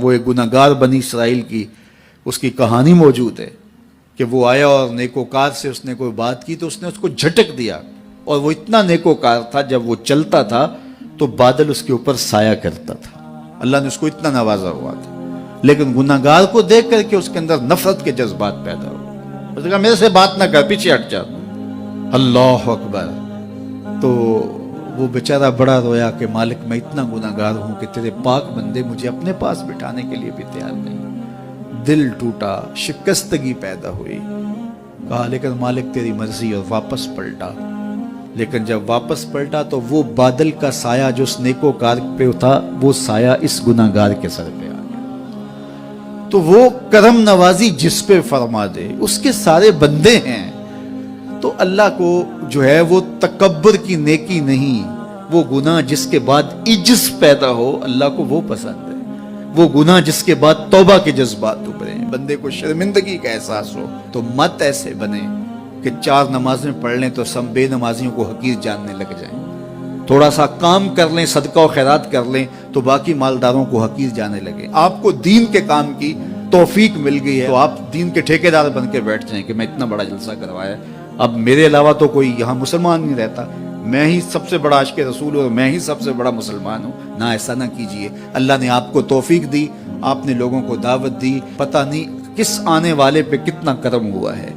وہ ایک گناہگار بنی اسرائیل کی اس کی کہانی موجود ہے کہ وہ آیا اور نیکوکار سے اس نے کوئی بات کی تو اس نے اس کو جھٹک دیا، اور وہ اتنا نیکوکار تھا جب وہ چلتا تھا تو بادل اس کے اوپر سایہ کرتا تھا، اللہ نے اس کو اتنا نوازا ہوا تھا۔ لیکن گناہگار کو دیکھ کر کے اس کے اندر نفرت کے جذبات پیدا ہوئے، اس نے کہا میرے سے بات نہ کر، پیچھے ہٹ جا۔ اللہ اکبر! تو وہ بیچارہ بڑا رویا کہ مالک میں اتنا گناہگار ہوں کہ تیرے پاک بندے مجھے اپنے پاس بٹھانے کے لیے بھی تیار نہیں۔ دل ٹوٹا، شکستگی پیدا ہوئی، کہا لیکن مالک تیری مرضی، اور واپس پلٹا۔ لیکن جب واپس پلٹا تو وہ بادل کا سایہ جو اس نیکوکار پہ تھا، وہ سایہ اس گناہگار کے سر پہ آ گیا۔ تو وہ کرم نوازی جس پہ فرما دے، اس کے سارے بندے ہیں۔ تو اللہ کو جو ہے وہ تکبر کی نیکی نہیں، وہ گناہ جس کے بعد عجز پیدا ہو، اللہ کو وہ پسند ہے۔ وہ گناہ جس کے بعد توبہ کے جذبات ابھرے، بندے کو شرمندگی کا احساس ہو۔ تو مت ایسے بنے کہ 4 نمازیں پڑھ لیں تو سب بے نمازیوں کو حقیر جاننے لگ جائیں، تھوڑا سا کام کر لیں، صدقہ و خیرات کر لیں تو باقی مالداروں کو حقیر جانے لگے۔ آپ کو دین کے کام کی توفیق مل گئی ہے تو آپ دین کے ٹھیکیدار بن کے بیٹھ جائیں کہ میں اتنا بڑا جلسہ کروایا، اب میرے علاوہ تو کوئی یہاں مسلمان نہیں رہتا، میں ہی سب سے بڑا عاشق رسول ہوں اور میں ہی سب سے بڑا مسلمان ہوں۔ نہ، ایسا نہ کیجئے۔ اللہ نے آپ کو توفیق دی، آپ نے لوگوں کو دعوت دی، پتہ نہیں کس آنے والے پہ کتنا کرم ہوا ہے۔